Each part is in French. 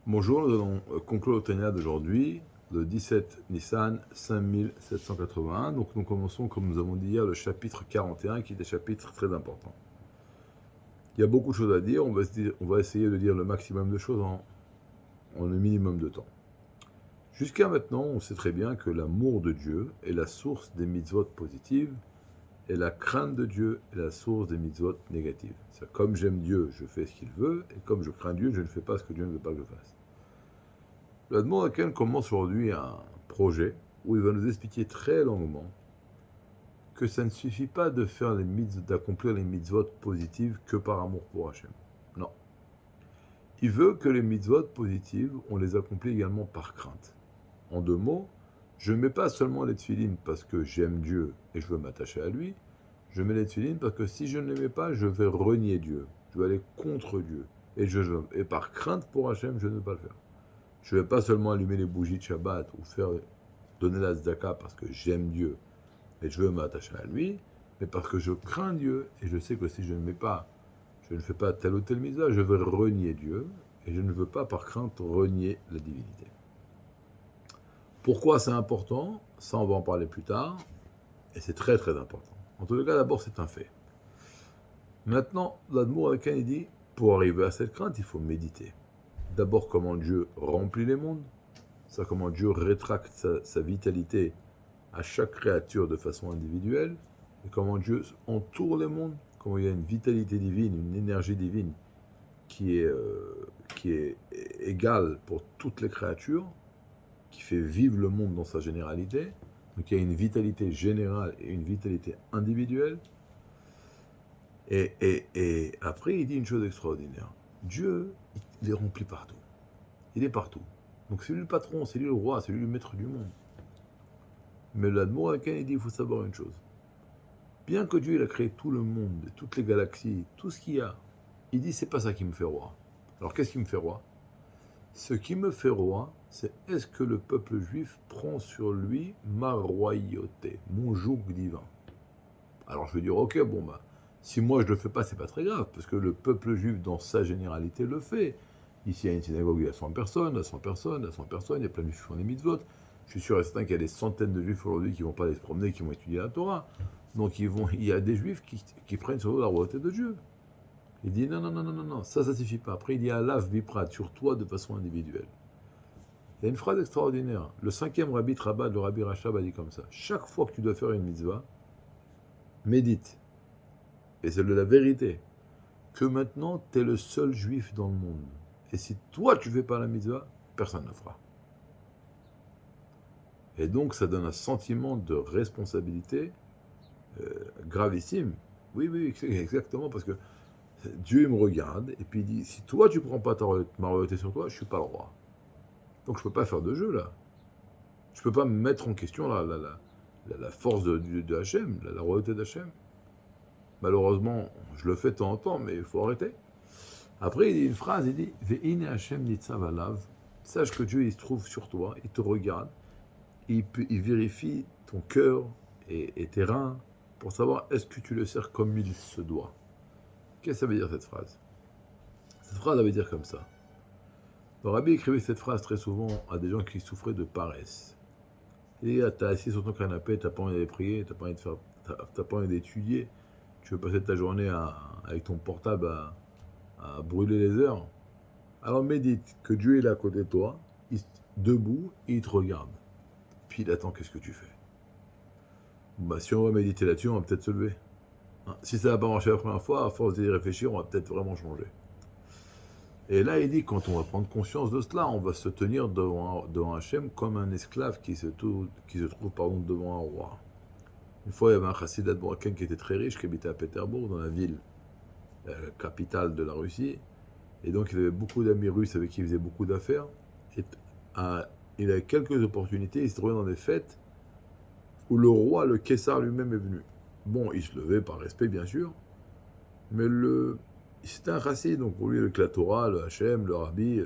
Bonjour, nous allons conclure le Tanya d'aujourd'hui, le 17 Nissan 5781. Donc nous commençons, comme nous avons dit hier, le chapitre 41, qui est un chapitre très important. Il y a beaucoup de choses à dire, on va essayer de dire le maximum de choses en un minimum de temps. Jusqu'à maintenant, on sait très bien que l'amour de Dieu est la source des mitzvot positives, et la crainte de Dieu est la source des mitzvot négatives. C'est comme j'aime Dieu, je fais ce qu'il veut, et comme je crains Dieu, je ne fais pas ce que Dieu ne veut pas que je fasse. L'Admor Aken commence aujourd'hui un projet où il va nous expliquer très longuement que ça ne suffit pas de faire d'accomplir les mitzvot positives que par amour pour Hachem. Non. Il veut que les mitzvot positives, on les accomplit également par crainte. En deux mots, je ne mets pas seulement les tefilines parce que j'aime Dieu et je veux m'attacher à lui, je mets les tefilines parce que si je ne les mets pas, je vais renier Dieu. Je vais aller contre Dieu. Et par crainte pour Hachem, je ne vais pas le faire. Je ne vais pas seulement allumer les bougies de Shabbat ou donner la tzedaka parce que j'aime Dieu et je veux m'attacher à lui, mais parce que je crains Dieu et je sais que si je ne fais pas tel ou tel mitzvah, je vais renier Dieu et je ne veux pas par crainte renier la divinité. Pourquoi c'est important? Ça, on va en parler plus tard et c'est très très important. En tout cas, d'abord, c'est un fait. Maintenant, l'Admour Akan, il dit, pour arriver à cette crainte, il faut méditer. D'abord, comment Dieu remplit les mondes, ça comment Dieu rétracte sa vitalité à chaque créature de façon individuelle, et comment Dieu entoure les mondes, comment il y a une vitalité divine, une énergie divine qui est égale pour toutes les créatures, qui fait vivre le monde dans sa généralité. Donc il y a une vitalité générale et une vitalité individuelle. Et après, il dit une chose extraordinaire. Dieu, il est rempli partout. Il est partout. Donc c'est lui le patron, c'est lui le roi, c'est lui le maître du monde. Mais l'Admour Aken, il dit, il faut savoir une chose. Bien que Dieu il a créé tout le monde, toutes les galaxies, tout ce qu'il y a, il dit, c'est pas ça qui me fait roi. Alors qu'est-ce qui me fait roi? Ce qui me fait roi, c'est est-ce que le peuple juif prend sur lui ma royauté, mon joug divin? Alors je vais dire, ok, bon bah, si moi je le fais pas, c'est pas très grave, parce que le peuple juif dans sa généralité le fait. Ici, il y a une synagogue où il y a 100 personnes, à 100 personnes, à 100 personnes, il y a plein de juifs qui font des mitzvot. Je suis sûr et certain qu'il y a des centaines de juifs aujourd'hui qui vont pas aller se promener, qui vont étudier la Torah. Donc il y a des juifs qui prennent sur eux la royauté de Dieu. Il dit non, non, non, non, non, non, ça suffit pas. Après, il dit Alav Viprat, sur toi de façon individuelle. Il y a une phrase extraordinaire. Le cinquième rabbi Trabad, le rabbi Rachab, a dit comme ça. Chaque fois que tu dois faire une mitzvah, médite. Et c'est de la vérité. Que maintenant, tu es le seul juif dans le monde. Et si toi, tu ne fais pas la mitzvah, personne ne le fera. Et donc, ça donne un sentiment de responsabilité gravissime. Oui, oui, exactement, parce que Dieu il me regarde, et puis il dit, si toi, tu ne prends pas ma royauté sur toi, je ne suis pas le roi. Donc, je ne peux pas faire de jeu, là. Je ne peux pas me mettre en question la force de Hachem, la royauté d'Hachem. Malheureusement, je le fais de temps en temps, mais il faut arrêter. Après, il dit une phrase, il dit Ve'ine Hashem nitzav alav. Sache que Dieu, il se trouve sur toi, il te regarde, il vérifie ton cœur et tes reins pour savoir est-ce que tu le sers comme il se doit. Qu'est-ce que ça veut dire cette phrase? Cette phrase, elle veut dire comme ça. Le rabbi écrivait cette phrase très souvent à des gens qui souffraient de paresse. Il dit t'as assis sur ton canapé, t'as pas envie d'aller prier, t'as pas envie d'étudier, tu veux passer ta journée avec ton portable à brûler les heures. Alors médite que Dieu est là à côté de toi, debout, et il te regarde. Puis il attend qu'est-ce que tu fais. Bah, si on va méditer là-dessus, on va peut-être se lever. Hein, si ça n'a pas marché la première fois, à force d'y réfléchir, on va peut-être vraiment changer. Et là, il dit, quand on va prendre conscience de cela, on va se tenir devant Hachem comme un esclave qui se trouve devant un roi. Une fois, il y avait un chassid Boraken qui était très riche, qui habitait à Pétersbourg, dans la ville capitale de la Russie. Et donc, il avait beaucoup d'amis russes avec qui il faisait beaucoup d'affaires. Et il avait quelques opportunités, il se trouvait dans des fêtes où le roi, le Kessar lui-même est venu. Bon, il se levait par respect, bien sûr, mais c'était un chassid, donc pour lui, le Torah, le Hachem, le Rabbi,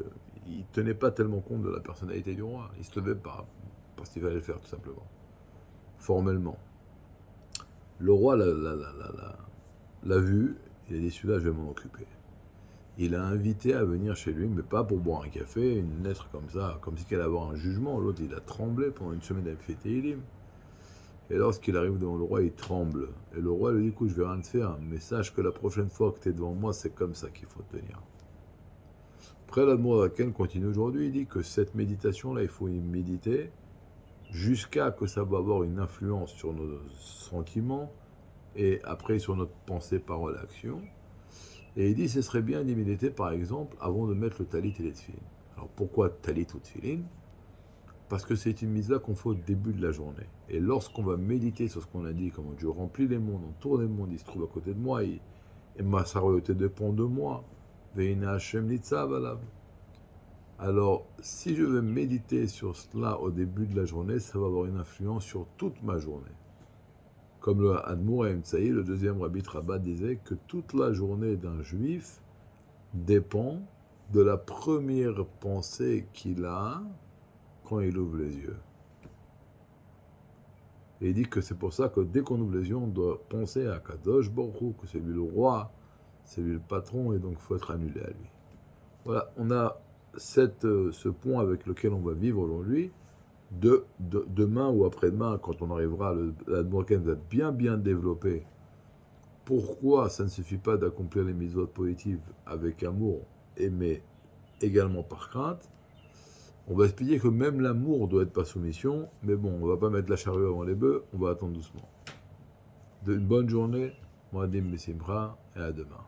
il ne tenait pas tellement compte de la personnalité du roi. Il se levait parce qu'il fallait le faire, tout simplement, formellement. Le roi l'a vu, il a dit celui-là, je vais m'en occuper. il a invité à venir chez lui, mais pas pour boire un café, une lettre comme ça, comme si qu'elle allait avoir un jugement. L'autre, il a tremblé pendant une semaine avec fait Tehillim. Et lorsqu'il arrive devant le roi, il tremble. Et le roi lui dit, écoute, je vais rien te faire, mais sache que la prochaine fois que tu es devant moi, c'est comme ça qu'il faut tenir. Après, l'Admour Zaken continue aujourd'hui, il dit que cette méditation-là, il faut y méditer jusqu'à que ça va avoir une influence sur nos sentiments et après sur notre pensée, parole, action. Et il dit, ce serait bien d'y méditer, par exemple, avant de mettre le talit et les tefilin. Alors pourquoi talit ou tefilin? Parce que c'est une mise-là qu'on fait au début de la journée. Et lorsqu'on va méditer sur ce qu'on a dit, comment Dieu remplit les mondes, entoure les mondes, il se trouve à côté de moi, et ma royauté dépend de moi. Veina Hashem Nitzav alav. Alors, si je veux méditer sur cela au début de la journée, ça va avoir une influence sur toute ma journée. Comme le Admour Emtsaï, le deuxième Rabbi Rabat, disait que toute la journée d'un juif dépend de la première pensée qu'il a quand il ouvre les yeux. Et il dit que c'est pour ça que dès qu'on ouvre les yeux, on doit penser à Kadosh Baruch Hu, que c'est lui le roi, c'est lui le patron, et donc il faut être annulé à lui. Voilà, on a ce point avec lequel on va vivre aujourd'hui. Demain ou après-demain, quand on arrivera, l'Admoraken va être bien développé. Pourquoi ça ne suffit pas d'accomplir les mitzvot positives avec amour, mais également par crainte. On va expliquer que même l'amour doit être par soumission, mais bon, on va pas mettre la charrue avant les bœufs, on va attendre doucement. Une bonne journée, Moadim Bessimra, et à demain.